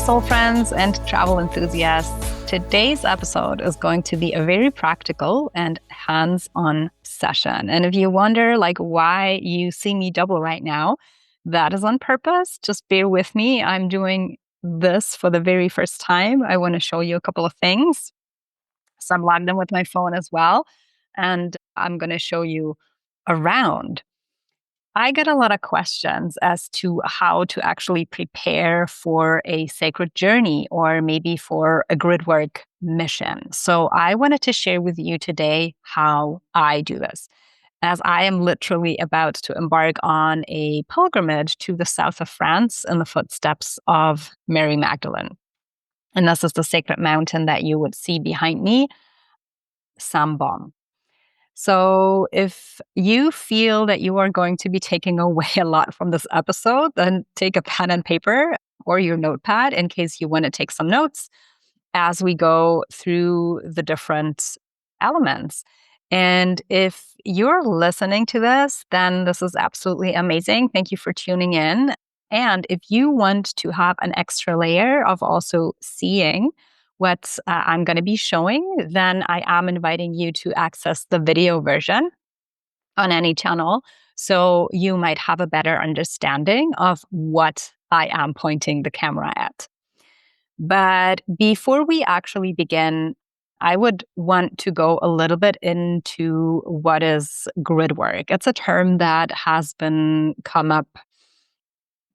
soul friends and travel enthusiasts. Today's episode is going to be a very practical and hands-on session. And if you wonder why you see me double right now, that is on purpose. Just bear with me. I'm doing this for the very first time. I want to show you a couple of things. So I'm logged in with my phone as well. And I'm going to show you around. I get a lot of questions as to how to actually prepare for a sacred journey or maybe for a grid work mission. So I wanted to share with you today how I do this, as I am literally about to embark on a pilgrimage to the south of France in the footsteps of Mary Magdalene. And this is the sacred mountain that you would see behind me, Sambon. So if you feel that you are going to be taking away a lot from this episode, then take a pen and paper or your notepad in case you want to take some notes as we go through the different elements. And if you're listening to this, then this is absolutely amazing. Thank you for tuning in. And if you want to have an extra layer of also seeing what I'm going to be showing, then I am inviting you to access the video version on any channel. So you might have a better understanding of what I am pointing the camera at. But before we actually begin, I would want to go a little bit into what is grid work. It's a term that has been come up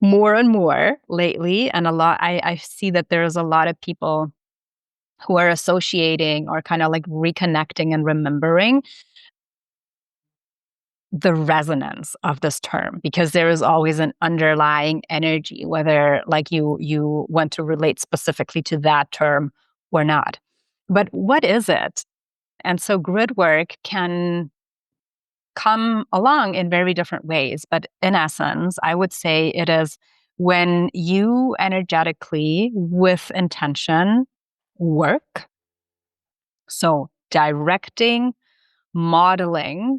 more and more lately. And I see that there's a lot of people who are associating or kind of reconnecting and remembering the resonance of this term, because there is always an underlying energy, whether you want to relate specifically to that term or not. But what is it? And so grid work can come along in very different ways. But in essence, I would say it is when you energetically, with intention, work. So directing, modeling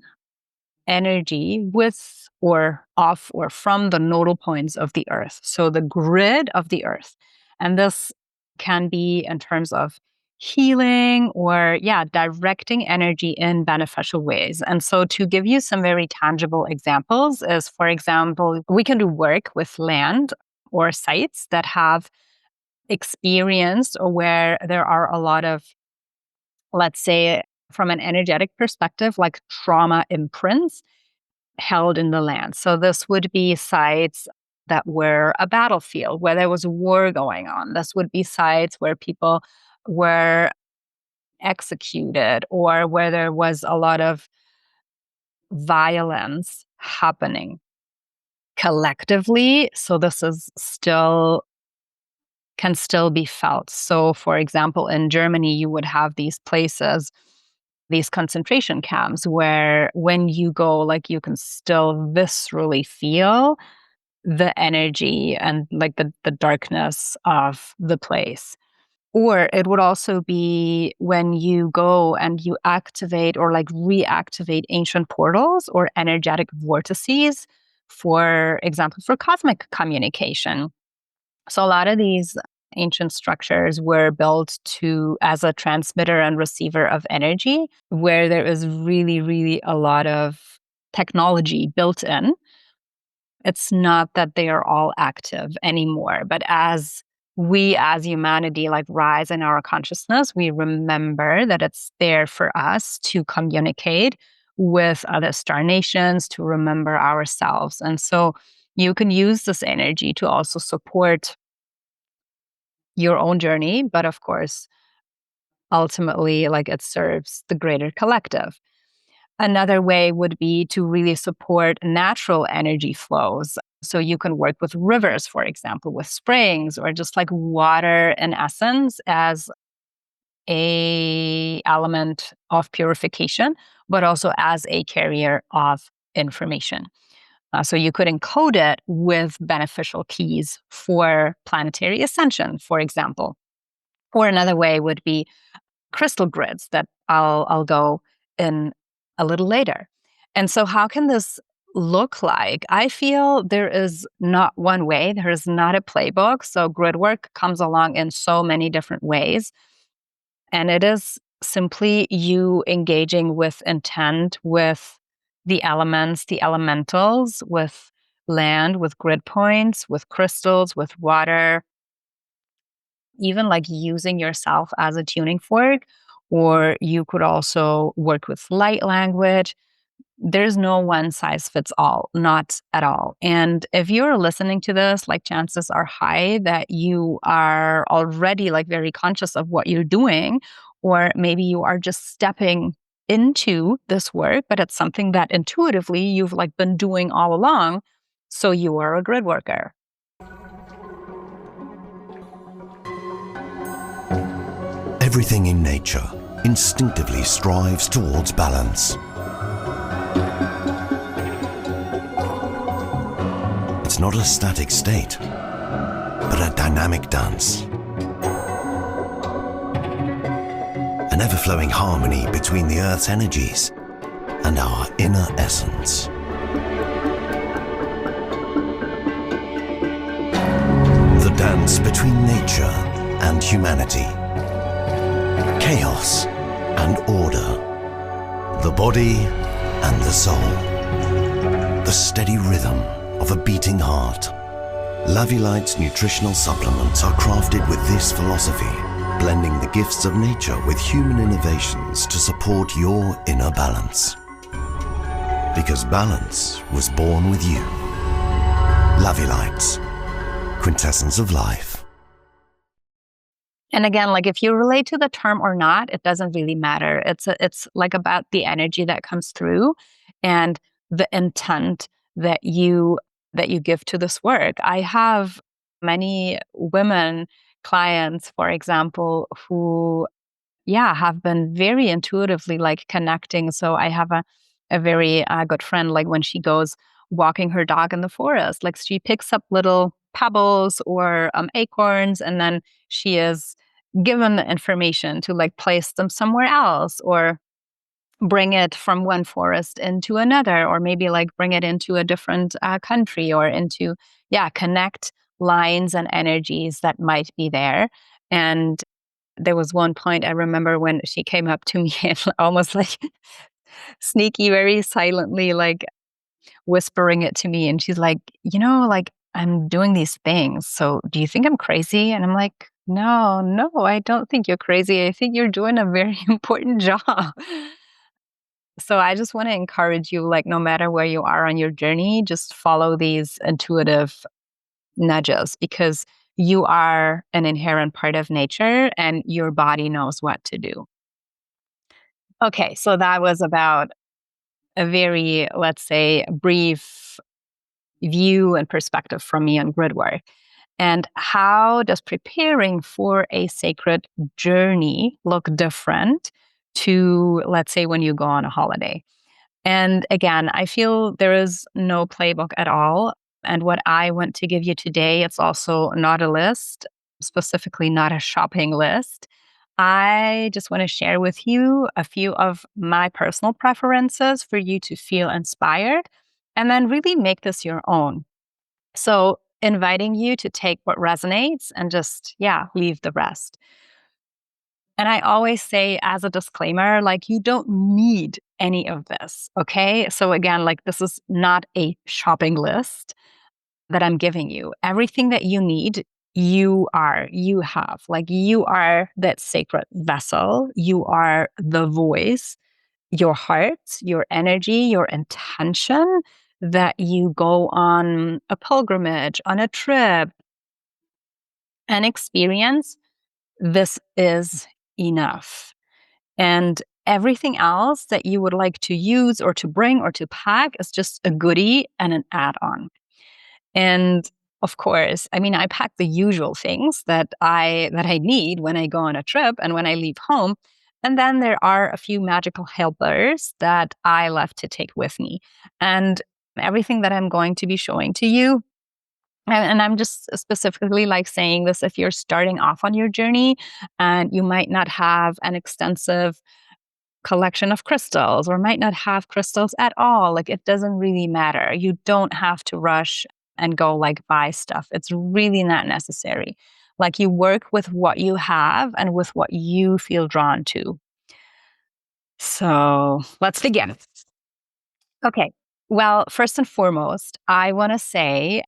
energy with or off or from the nodal points of the earth. So the grid of the earth. And this can be in terms of healing or, directing energy in beneficial ways. And so to give you some very tangible examples is, for example, we can do work with land or sites that have experienced or where there are a lot of, let's say, from an energetic perspective, like trauma imprints held in the land. So this would be sites that were a battlefield, where there was a war going on. This would be sites where people were executed or where there was a lot of violence happening collectively. So this is can still be felt. So for example, in Germany, you would have these places, these concentration camps, where when you go, you can still viscerally feel the energy and the darkness of the place. Or it would also be when you go and you activate or reactivate ancient portals or energetic vortices, for example, for cosmic communication. So a lot of these ancient structures were built as a transmitter and receiver of energy, where there is really, really a lot of technology built in. It's not that they are all active anymore, but as we as humanity rise in our consciousness, we remember that it's there for us to communicate with other star nations, to remember ourselves. And so you can use this energy to also support your own journey, but of course, ultimately, it serves the greater collective. Another way would be to really support natural energy flows. So you can work with rivers, for example, with springs, or just water in essence as a element of purification, but also as a carrier of information. So you could encode it with beneficial keys for planetary ascension, for example. Or another way would be crystal grids that I'll go in a little later. And so how can this look like? I feel there is not one way, there is not a playbook. So, grid work comes along in so many different ways. And it is simply you engaging with intent with the elements, the elementals, with land, with grid points, with crystals, with water, even like using yourself as a tuning fork. Or you could also work with light language. There's no one size fits all, not at all. And if you're listening to this, like chances are high that you are already like very conscious of what you're doing, or maybe you are just stepping into this work, but it's something that intuitively you've like been doing all along. So you are a grid worker. Everything in nature instinctively strives towards balance. It's not a static state, but a dynamic dance. An ever-flowing harmony between the Earth's energies and our inner essence. The dance between nature and humanity. Chaos and order. The body and the soul. The steady rhythm of a beating heart. Lavulite's nutritional supplements are crafted with this philosophy, blending the gifts of nature with human innovations to support your inner balance. Because balance was born with you. Lavulite, quintessence of life. And again, like if you relate to the term or not, it doesn't really matter. It's like about the energy that comes through and the intent that you give to this work. I have many women clients, for example, who have been very intuitively like connecting. So I have a very good friend, like when she goes walking her dog in the forest, like she picks up little pebbles or acorns, and then she is given the information to like place them somewhere else or bring it from one forest into another, or maybe like bring it into a different country or into, connect lines and energies that might be there. And there was one point I remember when she came up to me and almost like sneaky, very silently, like whispering it to me. And she's like, like I'm doing these things. So do you think I'm crazy? And I'm like, no, no, I don't think you're crazy. I think you're doing a very important job. So I just want to encourage you, like, no matter where you are on your journey, just follow these intuitive nudges because you are an inherent part of nature and your body knows what to do. Okay, so that was about a very, let's say, brief view and perspective from me on grid work. And how does preparing for a sacred journey look different to, let's say, when you go on a holiday? And again, I feel there is no playbook at all. And what I want to give you today, it's also not a list, specifically not a shopping list. I just want to share with you a few of my personal preferences for you to feel inspired and then really make this your own. So, inviting you to take what resonates and just, leave the rest. And I always say, as a disclaimer, like, you don't need any of this. Okay. So, again, like, this is not a shopping list that I'm giving you. Everything that you need, you have. Like, you are that sacred vessel. You are the voice, your heart, your energy, your intention that you go on a pilgrimage, on a trip, an experience. This is enough. And everything else that you would like to use or to bring or to pack is just a goodie and an add on. And of course, I mean, I pack the usual things that I need when I go on a trip and when I leave home. And then there are a few magical helpers that I love to take with me. And everything that I'm going to be showing to you, and I'm just specifically like saying this if you're starting off on your journey and you might not have an extensive collection of crystals or might not have crystals at all. Like, it doesn't really matter. You don't have to rush and go like buy stuff. It's really not necessary. Like, you work with what you have and with what you feel drawn to. So let's begin. Okay. Well, first and foremost, I want to say,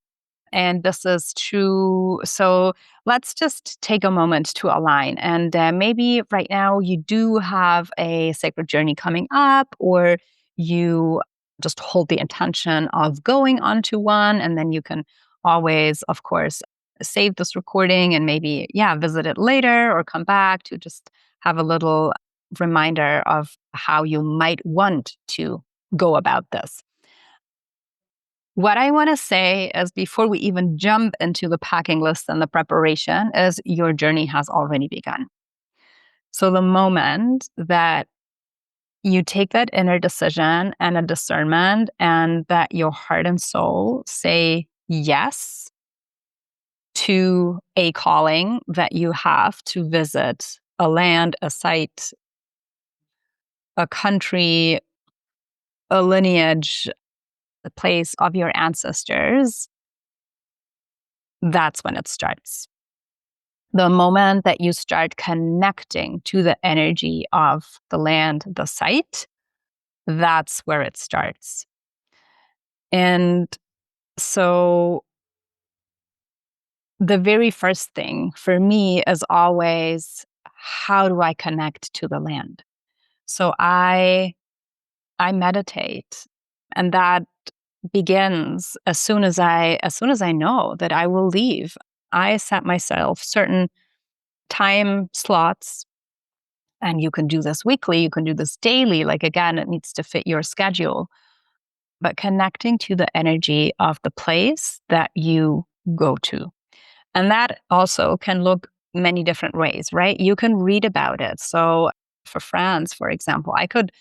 and this is true. So let's just take a moment to align. And maybe right now you do have a sacred journey coming up, or you just hold the intention of going onto one. And then you can always, of course, save this recording and maybe, yeah, visit it later or come back to just have a little reminder of how you might want to go about this. What I want to say is, before we even jump into the packing list and the preparation, is your journey has already begun. So the moment that you take that inner decision and a discernment, and that your heart and soul say yes to a calling that you have to visit a land, a site, a country, a lineage, the place of your ancestors, that's when it starts. The moment that you start connecting to the energy of the land, the site, that's where it starts. And so the very first thing for me is always, how do I connect to the land? So I meditate, and that begins as soon as I know that I will leave. I set myself certain time slots. And you can do this weekly, you can do this daily. Like, again, it needs to fit your schedule. But connecting to the energy of the place that you go to. And that also can look many different ways, right? You can read about it. So for France, for example, I could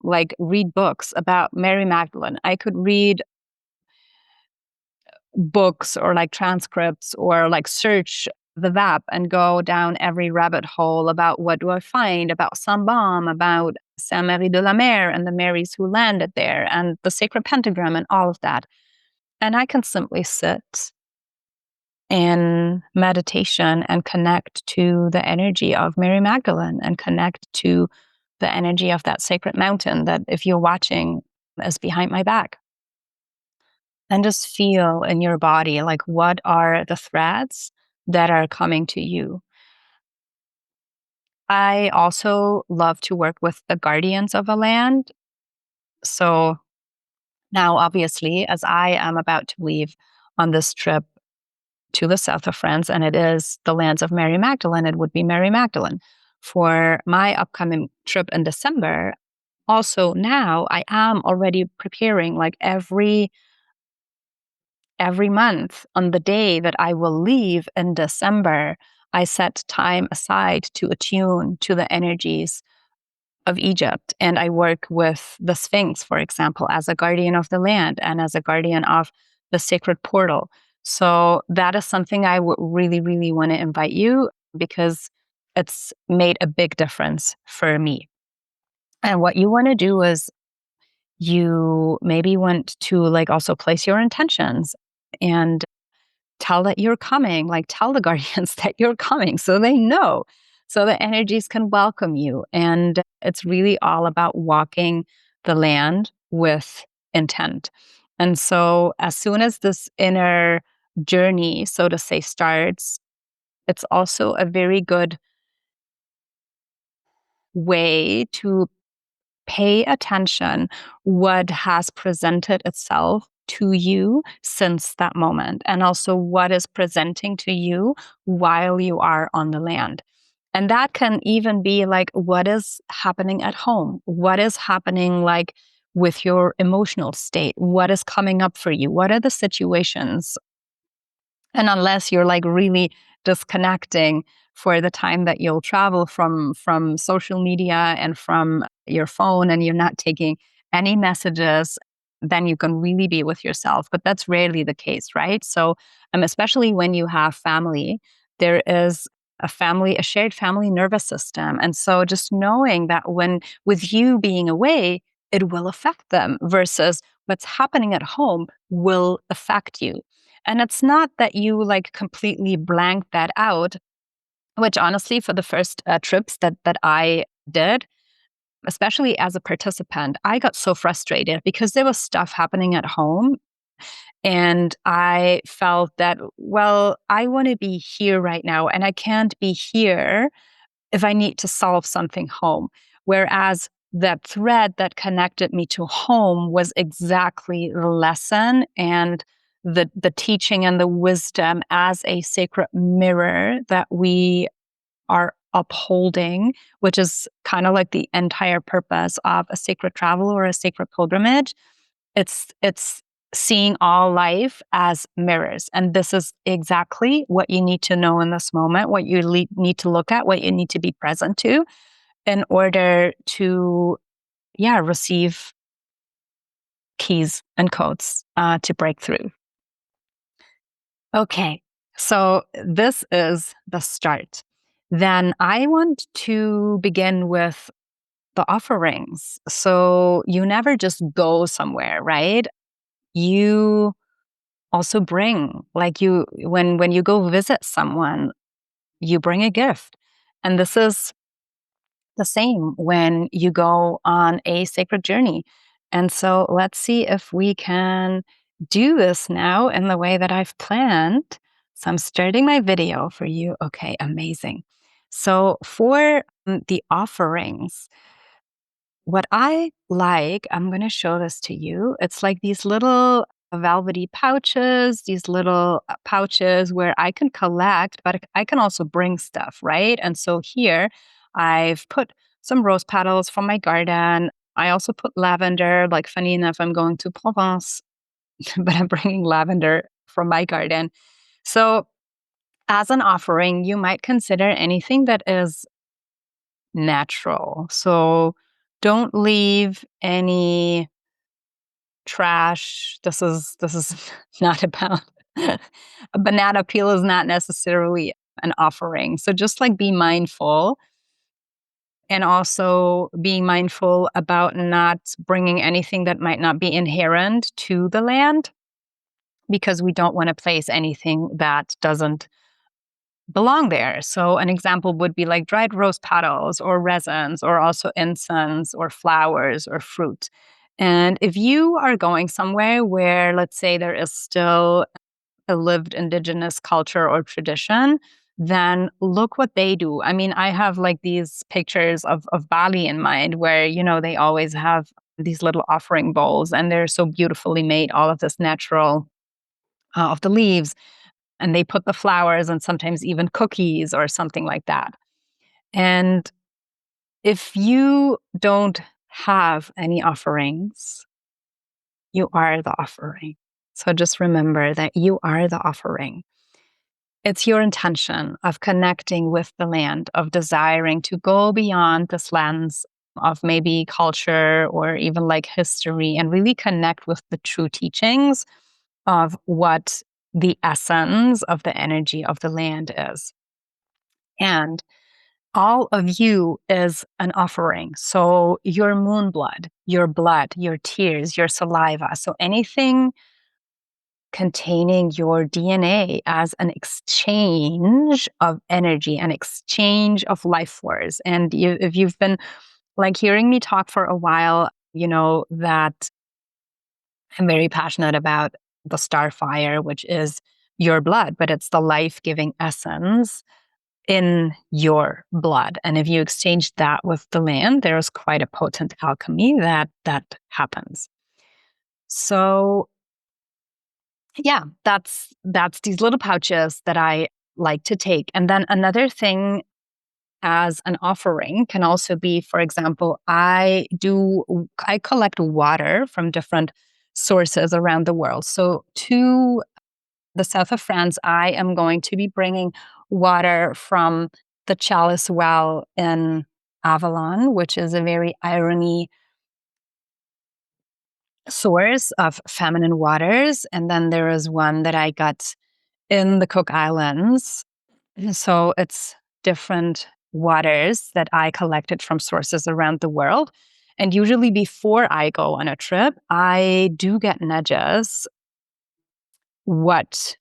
like read books about Mary Magdalene. I could read books or like transcripts, or like search the web and go down every rabbit hole about what do I find about Saint-Baume, about Saint-Marie de la Mer and the Marys who landed there, and the sacred pentagram and all of that. And I can simply sit in meditation and connect to the energy of Mary Magdalene, and connect to the energy of that sacred mountain that, if you're watching, is behind my back. And just feel in your body, like, what are the threads that are coming to you. I also love to work with the guardians of a land. So now, obviously, as I am about to leave on this trip to the south of France, and it is the lands of Mary Magdalene, it would be Mary Magdalene. For my upcoming trip in December, also now I am already preparing, like, every month on the day that I will leave in December, I set time aside to attune to the energies of Egypt. And I work with the Sphinx, for example, as a guardian of the land and as a guardian of the sacred portal. So that is something I would really, really want to invite you, because it's made a big difference for me. And what you want to do is, you maybe want to like also place your intentions and tell that you're coming, like tell the guardians that you're coming so they know, so the energies can welcome you. And it's really all about walking the land with intent. And so as soon as this inner journey, so to say, starts, it's also a very good way to pay attention what has presented itself to you since that moment, and also what is presenting to you while you are on the land. And that can even be like, what is happening at home? What is happening like with your emotional state? What is coming up for you? What are the situations? And unless you're like really disconnecting for the time that you'll travel from social media and from your phone, and you're not taking any messages, then you can really be with yourself. But that's rarely the case, right? So especially when you have family, there is a shared family nervous system. And so just knowing that when with you being away, it will affect them versus what's happening at home will affect you. And it's not that you like completely blank that out, which honestly, for the first trips that I did, especially as a participant, I got so frustrated because there was stuff happening at home. And I felt that, well, I want to be here right now, and I can't be here if I need to solve something home. Whereas that thread that connected me to home was exactly the lesson and the teaching and the wisdom as a sacred mirror that we are upholding, which is kind of like the entire purpose of a sacred travel or a sacred pilgrimage. It's seeing all life as mirrors, and this is exactly what you need to know in this moment, what you need to look at, what you need to be present to in order to receive keys and codes to break through. Okay, so this is the start. Then I want to begin with the offerings. So you never just go somewhere, right? You also bring, like, you when you go visit someone, you bring a gift. And this is the same when you go on a sacred journey. And so let's see if we can do this now in the way that I've planned. So I'm starting my video for you. Okay, amazing. So for the offerings, what I like, I'm going to show this to you. It's like these little velvety pouches, these little pouches where I can collect, but I can also bring stuff, right? And so here I've put some rose petals from my garden. I also put lavender. Like, funny enough, I'm going to Provence, but I'm bringing lavender from my garden. So as an offering, you might consider anything that is natural. So don't leave any trash. This is not about a banana peel is not necessarily an offering. So just like be mindful, and also being mindful about not bringing anything that might not be inherent to the land, because we don't want to place anything that doesn't belong there. So an example would be like dried rose petals or resins, or also incense or flowers or fruit. And if you are going somewhere where, let's say, there is still a lived indigenous culture or tradition, then look what they do. I mean, I have like these pictures of Bali in mind where, they always have these little offering bowls, and they're so beautifully made, all of this natural of the leaves, and they put the flowers and sometimes even cookies or something like that. And if you don't have any offerings, you are the offering. So just remember that you are the offering. It's your intention of connecting with the land, of desiring to go beyond this lens of maybe culture or even like history, and really connect with the true teachings of what the essence of the energy of the land is. And all of you is an offering. So your moon blood, your tears, your saliva. So anything containing your DNA as an exchange of energy, an exchange of life force. And if you've been like hearing me talk for a while, you know that I'm very passionate about the starfire, which is your blood, but it's the life-giving essence in your blood. And if you exchange that with the land, there's quite a potent alchemy that happens. So yeah, that's these little pouches that I like to take. And then another thing as an offering can also be, for example, I collect water from different sources around the world. So to the south of France, I am going to be bringing water from the Chalice Well in Avalon, which is a very irony source of feminine waters. And then there is one that I got in the Cook Islands. So it's different waters that I collected from sources around the world. And usually before I go on a trip, I do get nudges what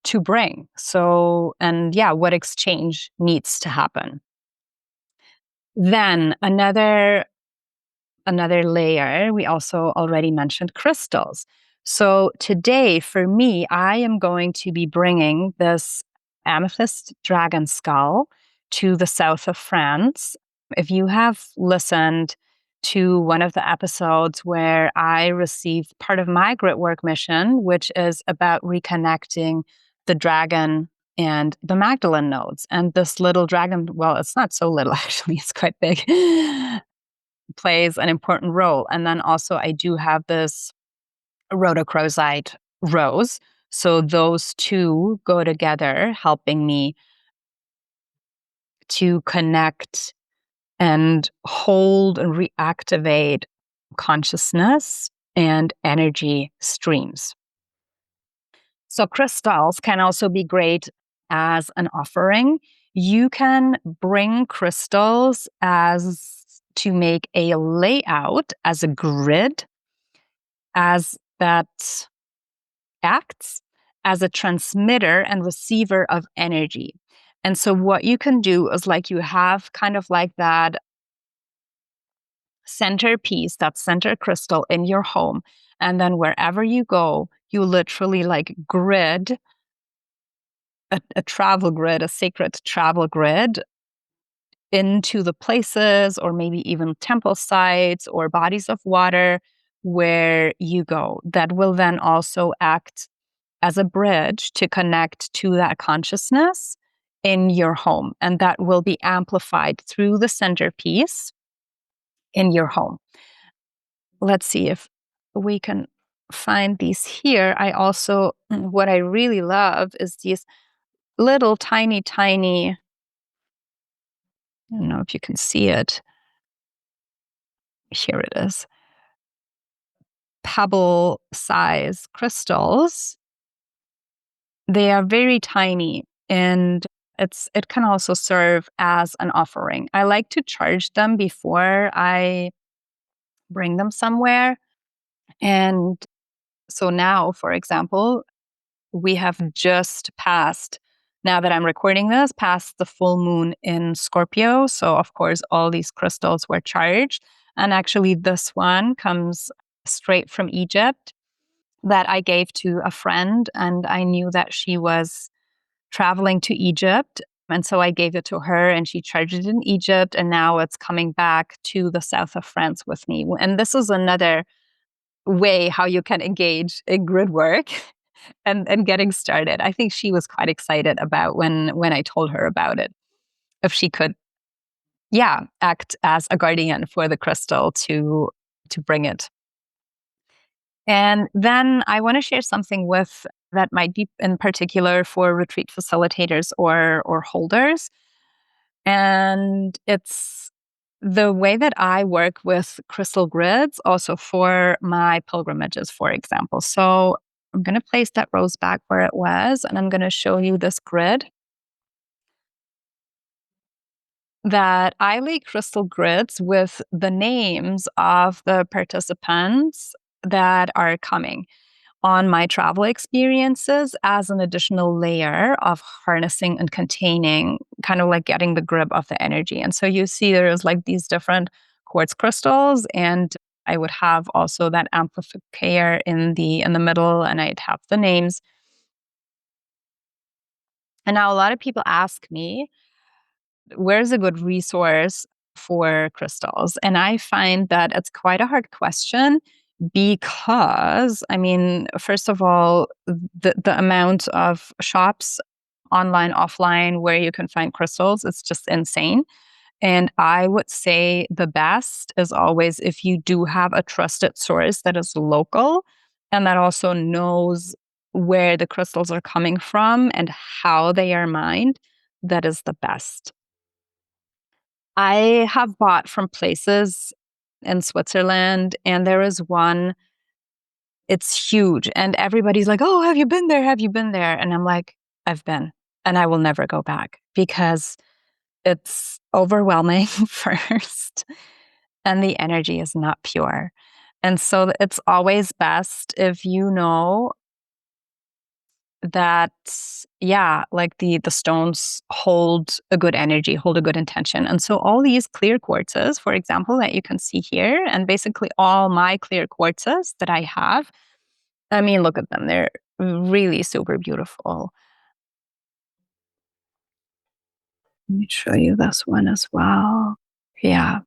to bring. So, and yeah, what exchange needs to happen. Then another layer, we also already mentioned crystals. So today, for me, I am going to be bringing this amethyst dragon skull to the south of France. If you have listened to one of the episodes where I received part of my grit work mission, which is about reconnecting the dragon and the Magdalene nodes. And this little dragon, well, it's not so little, actually, it's quite big, plays an important role. And then also, I do have this rhodochrosite rose. So those two go together, helping me to connect and hold and reactivate consciousness and energy streams. So crystals can also be great as an offering. You can bring crystals as to make a layout as a grid, as that acts as a transmitter and receiver of energy. And so what you can do is like you have kind of like that centerpiece, that center crystal in your home. And then wherever you go, you literally like grid a travel grid, a sacred travel grid into the places or maybe even temple sites or bodies of water where you go. That will then also act as a bridge to connect to that consciousness in your home. And that will be amplified through the centerpiece in your home. Let's see if we can find these here. I also, what I really love is these little tiny, tiny, I don't know if you can see it. Here it is. Pebble size crystals. They are very tiny and it can also serve as an offering. I like to charge them before I bring them somewhere. And so now, for example, we have just passed, now that I'm recording this, past the full moon in Scorpio. So, of course, all these crystals were charged. And actually, this one comes straight from Egypt that I gave to a friend. And I knew that she was traveling to Egypt. And so I gave it to her and she charged it in Egypt. And now it's coming back to the south of France with me. And this is another way how you can engage in grid work and getting started. I think she was quite excited about when I told her about it. If she could, yeah, act as a guardian for the crystal to bring it. And then I want to share something with that might be in particular for retreat facilitators or holders. And it's the way that I work with crystal grids also for my pilgrimages, for example. So I'm going to place that rose back where it was, and I'm going to show you this grid that I lay crystal grids with the names of the participants that are coming on my travel experiences as an additional layer of harnessing and containing, kind of like getting the grip of the energy. And so you see there's like these different quartz crystals, and I would have also that amplifier in the middle, and I'd have the names. And now a lot of people ask me, where's a good resource for crystals? And I find that it's quite a hard question because, I mean, first of all, the amount of shops, online, offline, where you can find crystals, it's just insane. And I would say the best is always if you do have a trusted source that is local and that also knows where the crystals are coming from and how they are mined, that is the best. I have bought from places in Switzerland, and there is one, it's huge. And everybody's like, oh, have you been there? Have you been there? And I'm like, I've been, and I will never go back because it's overwhelming first, and the energy is not pure. And so it's always best if you know that, yeah, like the stones hold a good energy, hold a good intention. And so all these clear quartzes, for example, that you can see here, and basically all my clear quartzes that I have, I mean, look at them. They're really super beautiful. Let me show you this one as well. Yeah.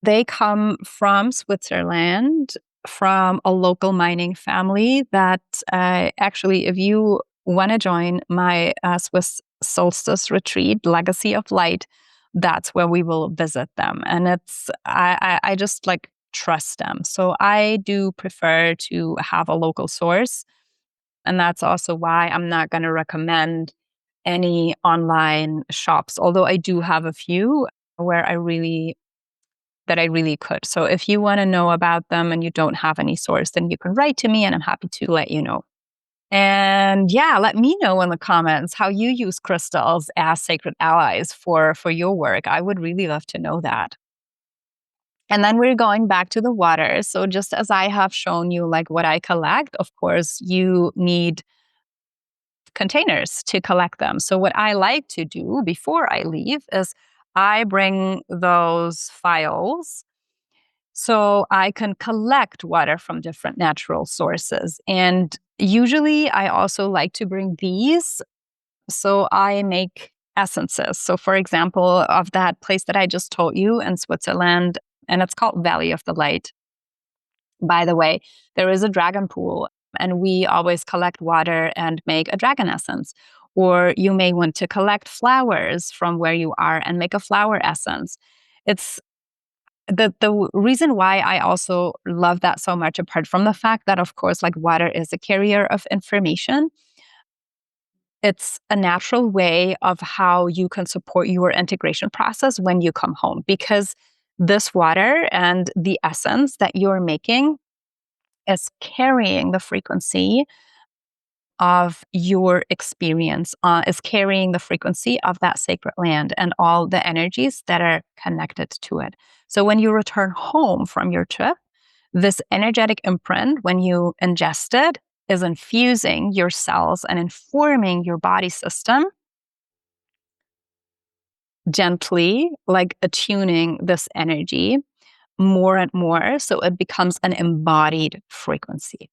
They come from Switzerland, from a local mining family that actually, if you want to join my Swiss solstice retreat, Legacy of Light, that's where we will visit them. And I just like trust them. So I do prefer to have a local source. And that's also why I'm not going to recommend any online shops, although I do have a few where I really could. So if you want to know about them and you don't have any source, then you can write to me and I'm happy to let you know. And yeah, let me know in the comments how you use crystals as sacred allies for your work. I would really love to know that. And then we're going back to the water. So just as I have shown you like what I collect, of course, you need containers to collect them. So what I like to do before I leave is I bring those files so I can collect water from different natural sources. And usually I also like to bring these. So I make essences. So, for example, of that place that I just told you in Switzerland, and it's called Valley of the Light. By the way, there is a dragon pool, and we always collect water and make a dragon essence. Or you may want to collect flowers from where you are and make a flower essence. It's the reason why I also love that so much, apart from the fact that, of course, like water is a carrier of information, it's a natural way of how you can support your integration process when you come home. Because this water and the essence that you're making is carrying the frequency of your experience, is carrying the frequency of that sacred land and all the energies that are connected to it. So when you return home from your trip, this energetic imprint, when you ingest it, is infusing your cells and informing your body system gently, like attuning this energy more and more so it becomes an embodied frequency.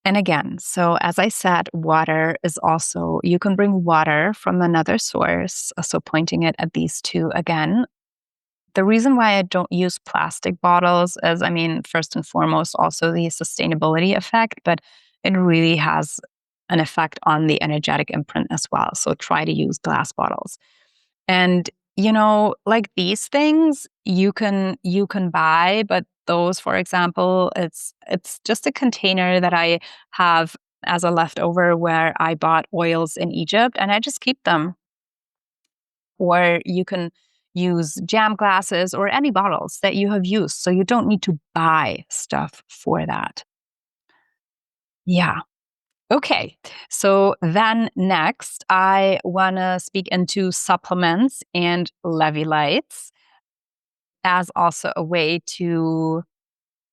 And again, so as I said, water is also, you can bring water from another source. So pointing it at these two again. The reason why I don't use plastic bottles is, I mean, first and foremost, also the sustainability effect, but it really has an effect on the energetic imprint as well. So try to use glass bottles. And like these things you can buy, but those, for example, it's just a container that I have as a leftover where I bought oils in Egypt and I just keep them. Or you can use jam glasses or any bottles that you have used. So you don't need to buy stuff for that. Yeah. Okay. So then next, I want to speak into supplements and levites as also a way to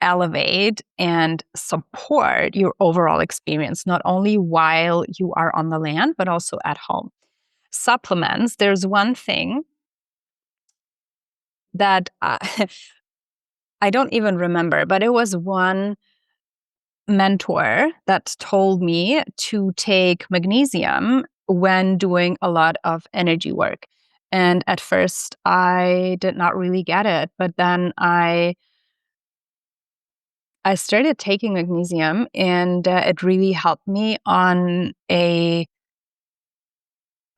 elevate and support your overall experience, not only while you are on the land, but also at home. Supplements, there's one thing that I don't even remember, but it was one mentor that told me to take magnesium when doing a lot of energy work. And at first, I did not really get it, but then I started taking magnesium, and it really helped me on a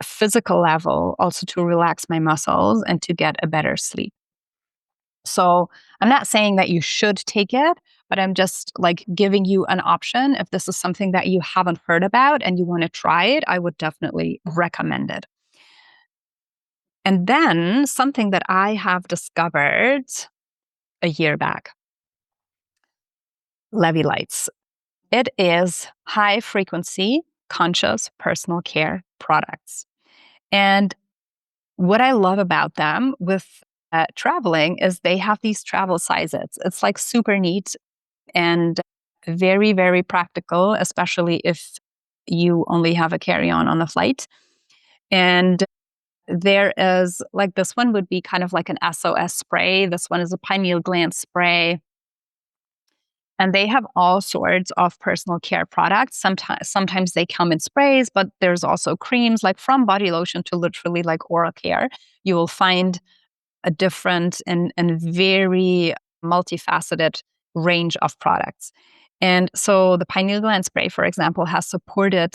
physical level, also to relax my muscles and to get a better sleep. So I'm not saying that you should take it, but I'm just like giving you an option. If this is something that you haven't heard about and you want to try it, I would definitely recommend it. And then something that I have discovered a year back, Levi lights. It is high frequency conscious personal care products. And what I love about them with traveling is they have these travel sizes. It's like super neat and very, very practical, especially if you only have a carry-on the flight. And there is like this one would be kind of like an SOS spray. This one is a pineal gland spray. And they have all sorts of personal care products. Sometimes they come in sprays, but there's also creams, like from body lotion to literally like oral care. You will find a different and very multifaceted range of products. And so the pineal gland spray, for example, has supported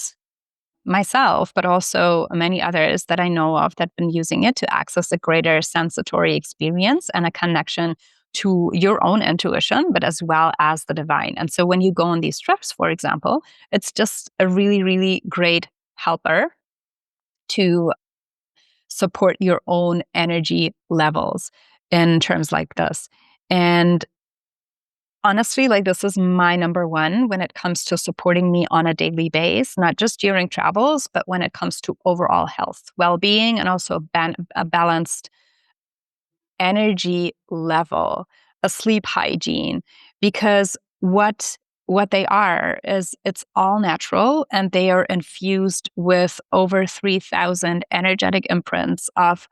myself, but also many others that I know of that have been using it to access a greater sensatory experience and a connection to your own intuition, but as well as the divine. And so when you go on these trips, for example, it's just a really, really great helper to support your own energy levels in terms like this. And honestly, like this is my number one when it comes to supporting me on a daily basis, not just during travels, but when it comes to overall health, well-being, and also a balanced energy level, a sleep hygiene. Because what they are is it's all natural, and they are infused with over 3,000 energetic imprints of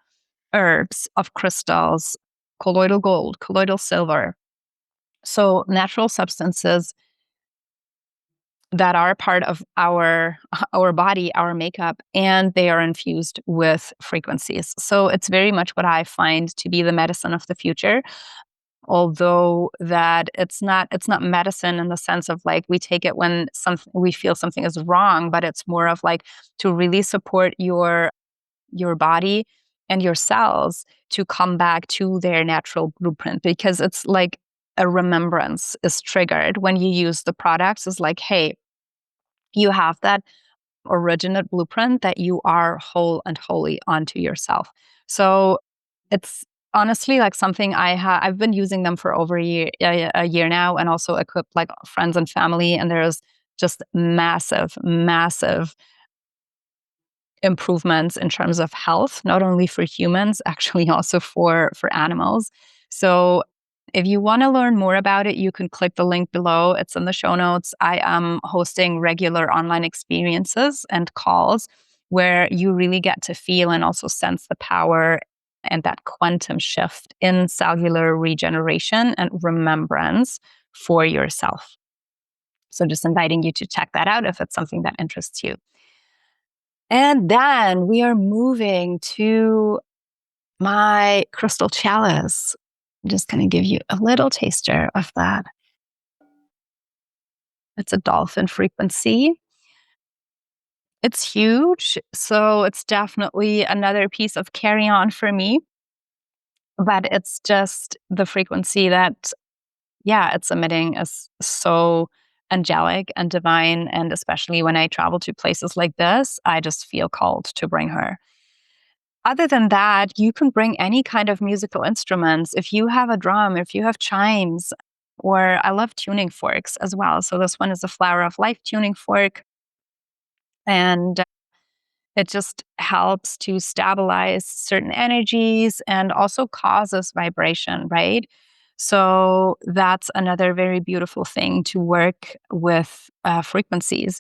herbs, of crystals, colloidal gold, colloidal silver. So natural substances that are part of our body, our makeup, and they are infused with frequencies. So it's very much what I find to be the medicine of the future. Although that it's not medicine in the sense of like we take it when we feel something is wrong, but it's more of like to really support your body and your cells to come back to their natural blueprint, because it's like a remembrance is triggered when you use the products. It's like, hey, you have that original blueprint that you are whole and wholly onto yourself. So it's honestly like something I've been using them for over a year now, and also equipped like friends and family. And there's just massive, massive improvements in terms of health, not only for humans, actually also for animals. So if you want to learn more about it, you can click the link below. It's in the show notes. I am hosting regular online experiences and calls where you really get to feel and also sense the power and that quantum shift in cellular regeneration and remembrance for yourself. So just inviting you to check that out if it's something that interests you. And then we are moving to my crystal chalice. I'm just going to give you a little taster of that. It's a dolphin frequency. It's huge. So it's definitely another piece of carry on for me. But it's just the frequency that, yeah, it's emitting is so angelic and divine. And especially when I travel to places like this, I just feel called to bring her. Other than that, you can bring any kind of musical instruments. If you have a drum, if you have chimes, or I love tuning forks as well. So this one is a Flower of Life tuning fork. And it just helps to stabilize certain energies and also causes vibration, right? So that's another very beautiful thing to work with frequencies.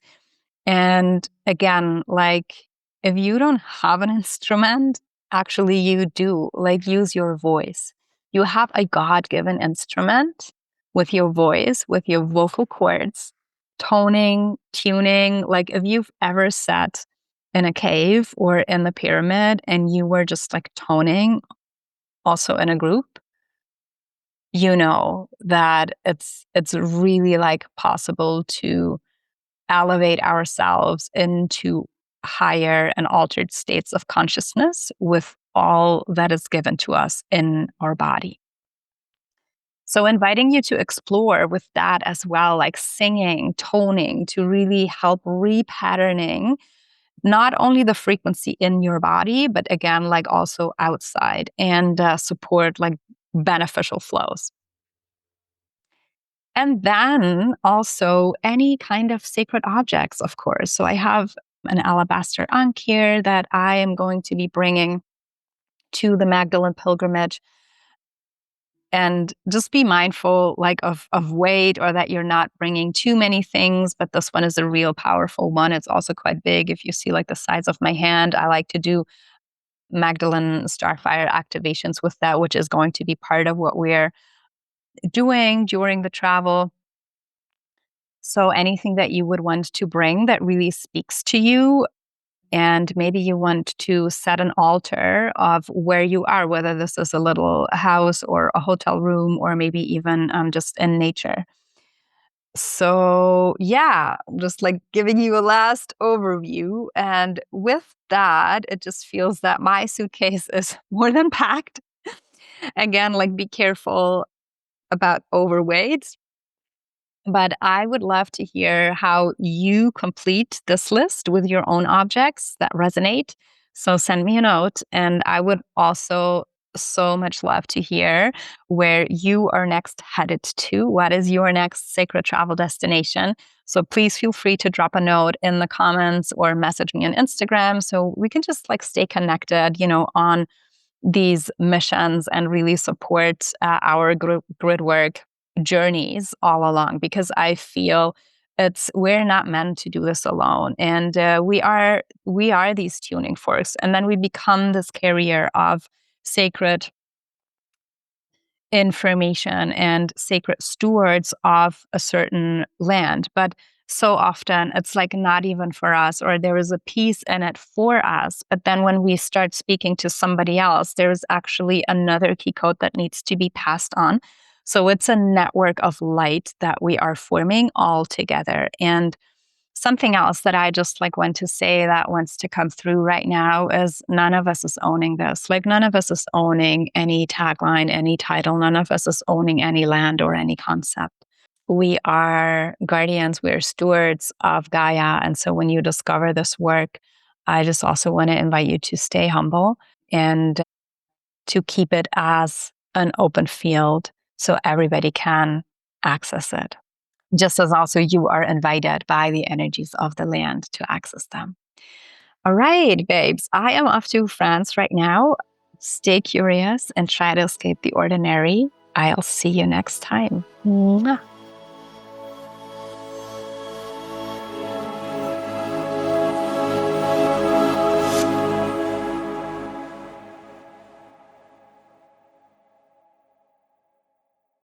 And again, like if you don't have an instrument, actually you do, like use your voice. You have a God-given instrument with your voice, with your vocal cords, toning, tuning. Like if you've ever sat in a cave or in the pyramid and you were just like toning also in a group, you know that it's really like possible to elevate ourselves into higher and altered states of consciousness with all that is given to us in our body. So, inviting you to explore with that as well, like singing, toning, to really help repatterning not only the frequency in your body, but again, like also outside, and support like beneficial flows. And then also any kind of sacred objects, of course. So I have an alabaster ankh here that I am going to be bringing to the Magdalene pilgrimage. And just be mindful of weight, or that you're not bringing too many things. But this one is a real powerful one. It's also quite big. If you see like the size of my hand, I like to do Magdalene Starfire activations with that, which is going to be part of what we're doing during the travel. So anything that you would want to bring that really speaks to you, and maybe you want to set an altar of where you are, whether this is a little house or a hotel room, or maybe even just in nature. So, yeah, just like giving you a last overview. And with that, it just feels that my suitcase is more than packed. Again, like be careful about overweight. But I would love to hear how you complete this list with your own objects that resonate. So send me a note. And I would also so much love to hear where you are next headed to. What is your next sacred travel destination? So please feel free to drop a note in the comments or message me on Instagram so we can just like stay connected, on these missions and really support our grid work journeys all along, because I feel we're not meant to do this alone, and we are these tuning forks, and then we become this carrier of sacred information and sacred stewards of a certain land. But so often it's like not even for us, or there is a piece in it for us. But then when we start speaking to somebody else, there's actually another key code that needs to be passed on. So it's a network of light that we are forming all together. And something else that I just like want to say that wants to come through right now is none of us is owning this. Like none of us is owning any tagline, any title. None of us is owning any land or any concept. We are guardians, we are stewards of Gaia. And so when you discover this work, I just also want to invite you to stay humble and to keep it as an open field so everybody can access it, just as also you are invited by the energies of the land to access them. All right, babes, I am off to France right now. Stay curious and try to escape the ordinary. I'll see you next time. Mwah.